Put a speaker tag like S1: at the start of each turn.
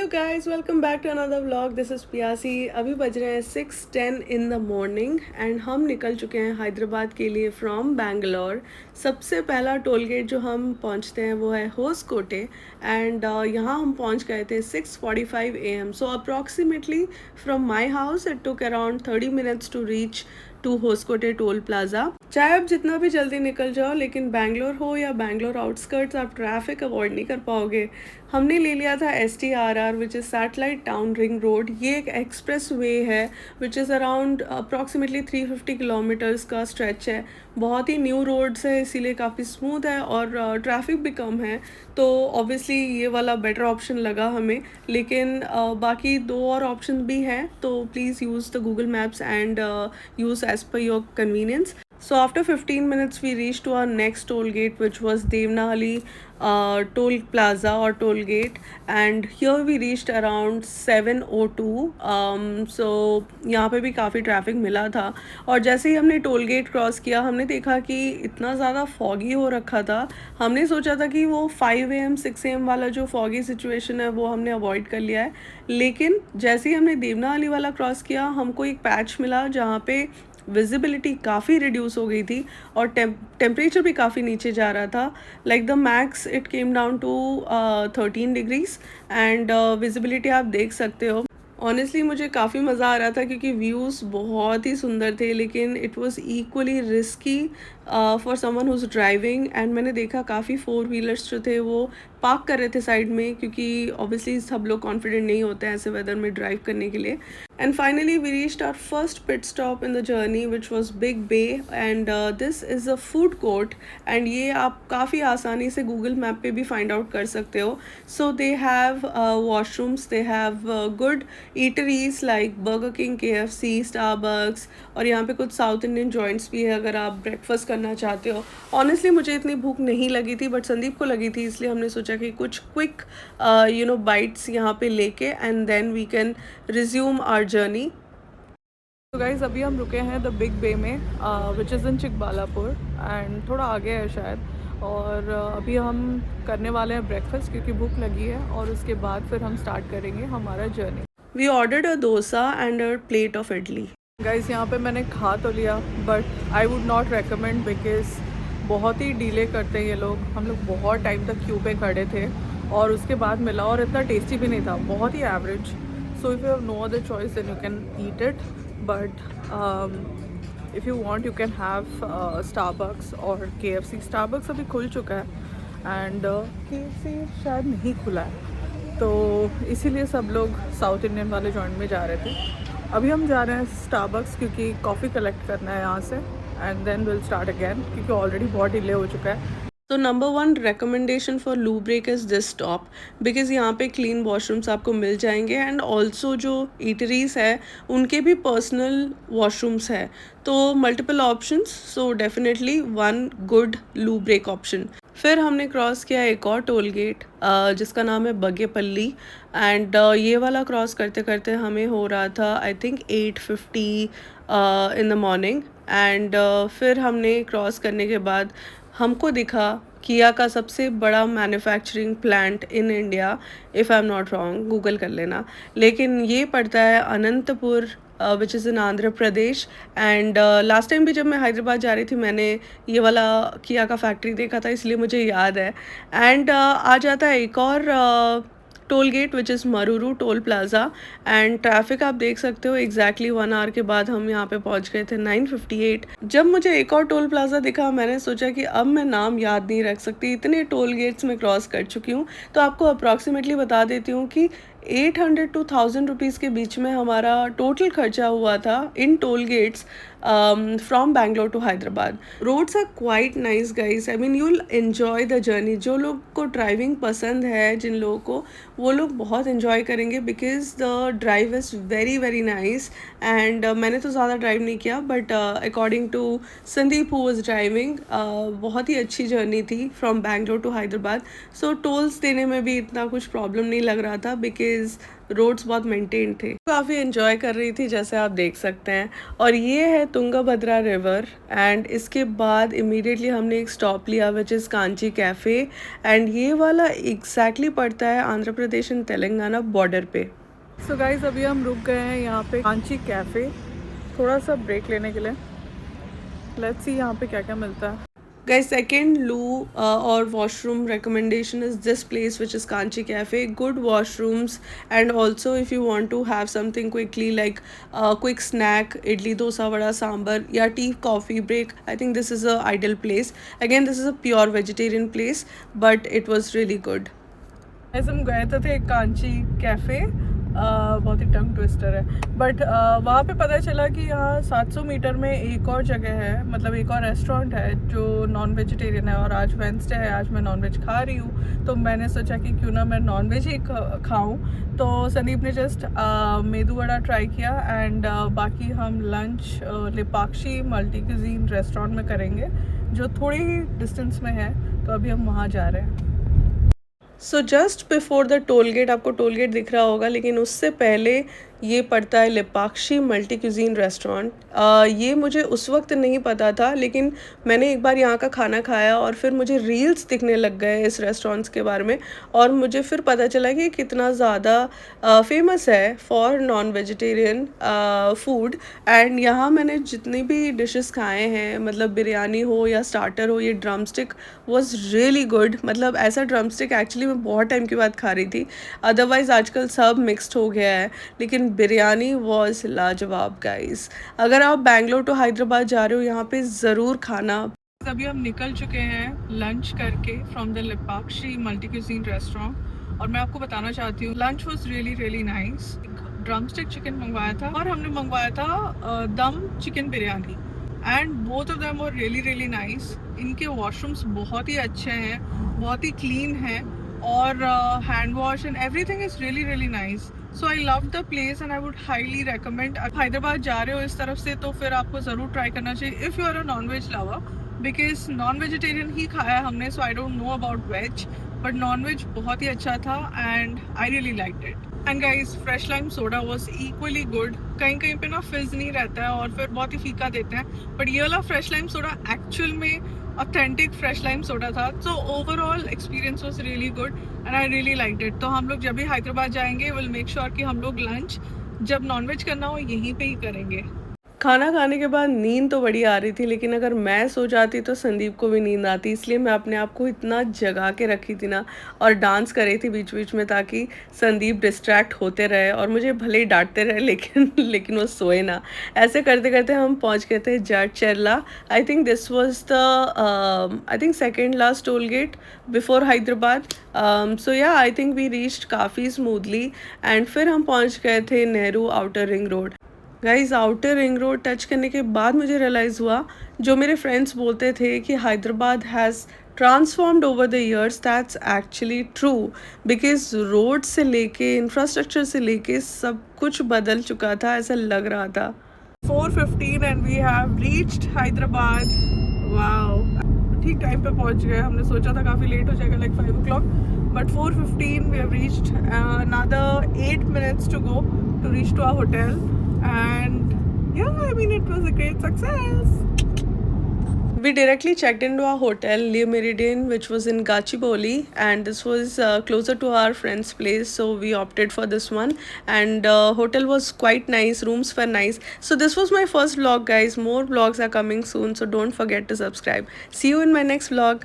S1: Hello guys, welcome back to another vlog. This is Piyasi. अभी बज रहे हैं 6:10 इन द मॉर्निंग एंड हम निकल चुके हैं हैदराबाद के लिए फ्रॉम बैंगलोर। सबसे पहला टोल गेट जो हम पहुंचते हैं वो है होसकोटे एंड यहाँ हम पहुंच गए थे 6:45 AM। So approximately from my house it took around 30 minutes to reach to Hoskote toll plaza. चाहे आप जितना भी जल्दी निकल जाओ, लेकिन बैंगलोर हो या बैंगलोर आउटस्कर्ट्स, आप ट्रैफिक अवॉइड नहीं कर पाओगे। हमने ले लिया था STRR which is satellite town ring road. ये एक एक्सप्रेस वे है which is around approximately 350 kilometres का स्ट्रेच है। बहुत ही न्यू रोड्स है, इसीलिए काफ़ी स्मूथ है और ट्रैफिक भी कम है। तो ऑब्वियसली ये वाला बेटर ऑप्शन लगा हमें, लेकिन बाकी दो और ऑप्शन भी हैं, तो please use the Google maps and use as per your convenience. So after 15 minutes we reached to our next toll gate, which was Devnahalli toll plaza or toll gate, and here we reached around 7:02. So यहाँ पे भी काफ़ी traffic मिला था और जैसे ही हमने toll gate cross किया हमने देखा कि इतना ज़्यादा फॉगी हो रखा था। हमने सोचा था कि वो 5 AM 6 AM वाला जो फॉगी सिचुएशन है वो हमने अवॉइड कर लिया है, लेकिन जैसे ही हमने देवनाहाली वाला क्रॉस किया हमको एक पैच मिला जहाँ पे विजिबिलिटी काफ़ी रिड्यूस हो गई थी और टेम्परेचर भी काफ़ी नीचे जा रहा था। Like the max it came down to 13 degrees and visibility आप देख सकते हो। ऑनेस्टली मुझे काफ़ी मज़ा आ रहा था क्योंकि व्यूज़ बहुत ही सुंदर थे, लेकिन it was equally risky for someone who's driving. And मैंने देखा काफ़ी फोर व्हीलर्स जो थे वो पार्क कर रहे थे साइड में, क्योंकि ऑब्वियसली सब लोग कॉन्फिडेंट नहीं होते हैं ऐसे वेदर में ड्राइव करने के लिए। And finally we reached our first pit stop in the journey which was Big Bay and this is a food court and ये आप काफ़ी आसानी से गूगल मैप पे भी फाइंड आउट कर सकते हो। So they have washrooms, they have good eateries like Burger King, KFC, Starbucks, और यहाँ पे कुछ साउथ इंडियन जॉइंट्स भी है अगर आप ब्रेकफास्ट करना चाहते हो। ऑनेस्टली मुझे इतनी भूख नहीं लगी थी, बट संदीप को लगी थी, इसलिए हमने सोचा कि कुछ क्विक बाइट्स यहाँ पे लेके and then we can resume our journey. तो गाइज़ अभी हम रुके हैं द बिग बे में which is in Chikballapur and थोड़ा आगे है शायद। और अभी हम करने वाले हैं ब्रेकफास्ट क्योंकि भूख लगी है, और उसके बाद फिर हम स्टार्ट करेंगे हमारा journey. We ordered a dosa and a plate of idli. Guys यहाँ पे मैंने खा तो लिया, but I would not recommend because बहुत ही डीले करते हैं ये लोग। हम लोग बहुत टाइम तक क्यू पे खड़े थे और उसके बाद मिला, और इतना टेस्टी भी नहीं था, बहुत ही average. So if you have no other choice then you can eat it, but if you want you can have Starbucks और KFC। स्टारबक्स अभी खुल चुका है एंड KFC शायद नहीं खुला है, तो इसीलिए सब लोग साउथ इंडियन वाले जॉइंट में जा रहे थे। अभी हम जा रहे हैं स्टारबक्स क्योंकि कॉफ़ी कलेक्ट करना है यहाँ से, and then will start again क्योंकि ऑलरेडी बहुत डिले हो चुका है। तो number 1 recommendation for loo break is this stop, because यहाँ पे क्लीन वॉशरूम्स आपको मिल जाएंगे एंड ऑल्सो जो ईटरीज है उनके भी पर्सनल वॉशरूम्स है, तो multiple options. So definitely one good लू ब्रेक ऑप्शन। फिर हमने क्रॉस किया एक और टोल गेट जिसका नाम है बगेपल्ली एंड ये वाला क्रॉस करते करते हमें हो रहा था I think 8:50 in the morning. And फिर हमने क्रॉस करने के बाद हमको दिखा किया का सबसे बड़ा manufacturing plant in India, if I am not wrong, Google कर लेना, लेकिन ये पड़ता है Anantapur which is in Andhra Pradesh. And last time भी जब मैं हैदराबाद जा रही थी मैंने ये वाला किया का फैक्ट्री देखा था, इसलिए मुझे याद है। एंड आ जाता है एक और toll gate which is Maruru toll plaza and traffic आप देख सकते हो एग्जैक्टली 1 आवर के बाद हम यहाँ पे पहुँच गए थे 9:58। जब मुझे एक और टोल प्लाज़ा दिखा मैंने सोचा कि अब मैं नाम याद नहीं रख सकती, इतने टोल गेट्स में क्रॉस कर चुकी हूँ। तो आपको अप्रॉक्सीमेटली बता देती हूँ कि 800 to 1000 रुपीज़ के बीच में हमारा टोटल खर्चा हुआ था इन toll gates from Bangalore to Hyderabad. Roads are quite nice guys, I mean you will enjoy the journey. जो लोग को ड्राइविंग पसंद है, जिन लोगों को, वो लोग बहुत इन्जॉय करेंगे because the drive is very very nice. And मैंने तो ज़्यादा ड्राइव नहीं किया, but according to Sandeep who was driving बहुत ही अच्छी जर्नी थी from Bangalore to Hyderabad. So tolls देने में भी इतना कुछ प्रॉब्लम नहीं लग रहा था बिकॉज रोड्स बहुत मेंटेन थे, काफ़ी एंजॉय कर रही थी जैसे आप देख सकते हैं। और ये है तुंगभद्रा रिवर एंड इसके बाद इमीडिएटली हमने एक स्टॉप लिया which is Kanchi cafe and ये वाला एग्जैक्टली पड़ता है आंध्र प्रदेश एंड तेलंगाना बॉर्डर पे। सो गाइस अभी हम रुक गए हैं यहाँ पे कांची कैफ़े थोड़ा सा ब्रेक लेने के लिए। लेट्स सी यहाँ पे क्या क्या मिलता है। Guys, second loo or washroom recommendation is this place which is Kanchi Cafe. Good washrooms, and also if you want to have something quickly like quick snack, idli, dosa, vada, sambar, yeah, tea, coffee break, I think this is a ideal place. Again, this is a pure vegetarian place, but it was really good. ऐसे हम गए थे Kanchi cafe, बहुत ही tongue twister है, but वहाँ पे पता चला कि यहाँ 700 मीटर में एक और जगह है, मतलब एक और रेस्टोरेंट है जो नॉन वेजिटेरियन है। और आज वेंसडे है, आज मैं नॉन वेज खा रही हूँ, तो मैंने सोचा कि क्यों ना मैं नॉन वेज ही खाऊँ। तो संदीप ने जस्ट मेदू वड़ा ट्राई किया एंड बाकी हम lunch Lepakshi multi cuisine restaurant में करेंगे जो थोड़ी ही डिस्टेंस में है, तो अभी हम वहाँ जा रहे हैं। So just before the toll gate, आपको टोल गेट दिख रहा होगा, लेकिन उससे पहले ये पड़ता है लिपाक्षी मल्टी क्यूजीन रेस्टोरेंट। ये मुझे उस वक्त नहीं पता था, लेकिन मैंने एक बार यहाँ का खाना खाया और फिर मुझे रील्स दिखने लग गए इस रेस्टोरेंट्स के बारे में, और मुझे फिर पता चला कि कितना ज़्यादा फेमस है for non vegetarian food. And यहाँ मैंने जितनी भी डिशेस खाए हैं, मतलब बिरयानी हो या स्टार्टर हो, ये drum stick was really good. मतलब ऐसा ड्रम स्टिक एक्चुअली मैं बहुत टाइम के बाद खा रही थी, अदरवाइज़ आजकल सब मिक्सड हो गया है, लेकिन बिरयानी वॉज लाजवाब गाइस। अगर आप बैंगलोर टू हैदराबाद जा रहे हो, यहाँ पे ज़रूर खाना। अभी हम निकल चुके हैं लंच करके from the Lepakshi multi cuisine restaurant, और मैं आपको बताना चाहती हूँ lunch was really really nice. Drumstick chicken मंगवाया था और हमने मंगवाया था dum chicken biryani, and both of them were really really nice. इनके वॉशरूम्स बहुत ही अच्छे हैं, बहुत ही क्लीन हैं, और hand wash and everything is really really nice. So I love the place and I would highly recommend. Hyderabad जा रहे हो इस तरफ से तो फिर आपको ज़रूर ट्राई करना चाहिए if you are a non veg lover, because non vegetarian ही खाया हमने, so I don't know about veg, but non veg बहुत ही अच्छा था and I really liked it. And guys, fresh lime soda was equally good. कहीं कहीं पे ना फिज नहीं रहता है और फिर बहुत ही फीका देते हैं, बट ये वाला फ्रेश लाइम सोडा एक्चुअल में ऑथेंटिक फ्रेश लाइम सोडा था। So overall experience was really good and I really liked it. तो हम लोग जब भी हैदराबाद जाएंगे विल मेक श्योर कि हम लोग लंच जब नॉनवेज करना हो यहीं पे ही करेंगे। खाना खाने के बाद नींद तो बड़ी आ रही थी, लेकिन अगर मैं सो जाती तो संदीप को भी नींद आती, इसलिए मैं अपने आप को इतना जगा के रखी थी ना, और डांस कर रही थी बीच बीच में ताकि संदीप डिस्ट्रैक्ट होते रहे और मुझे भले ही डांटते रहे, लेकिन वो सोए ना। ऐसे करते करते हम पहुंच गए थे Jadcherla. I think this was the I think second last toll gate before Hyderabad. So yeah I think we reached काफ़ी स्मूथली एंड फिर हम पहुंच गए थे Nehru outer ring road. Guys, outer ring road touch करने के बाद मुझे रियलाइज़ हुआ, जो मेरे फ्रेंड्स बोलते थे कि Hyderabad has transformed over the years, that's actually true, because road से लेके इंफ्रास्ट्रक्चर से लेके सब कुछ बदल चुका था, ऐसा लग रहा था। 4:15 and we have reached Hyderabad. Wow, ठीक टाइम पे पहुंच गए। हमने सोचा था काफ़ी लेट हो जाएगा, like 5 o'clock, but 4:15 we have reached. another 8 minutes to go to reach to our hotel. And yeah, I mean, it was a great success. We directly checked into our hotel, Le Meridian, which was in Gachibowli, and this was closer to our friend's place, so we opted for this one. And hotel was quite nice, rooms were nice. So this was my first vlog, guys. More vlogs are coming soon, so don't forget to subscribe. See you in my next vlog.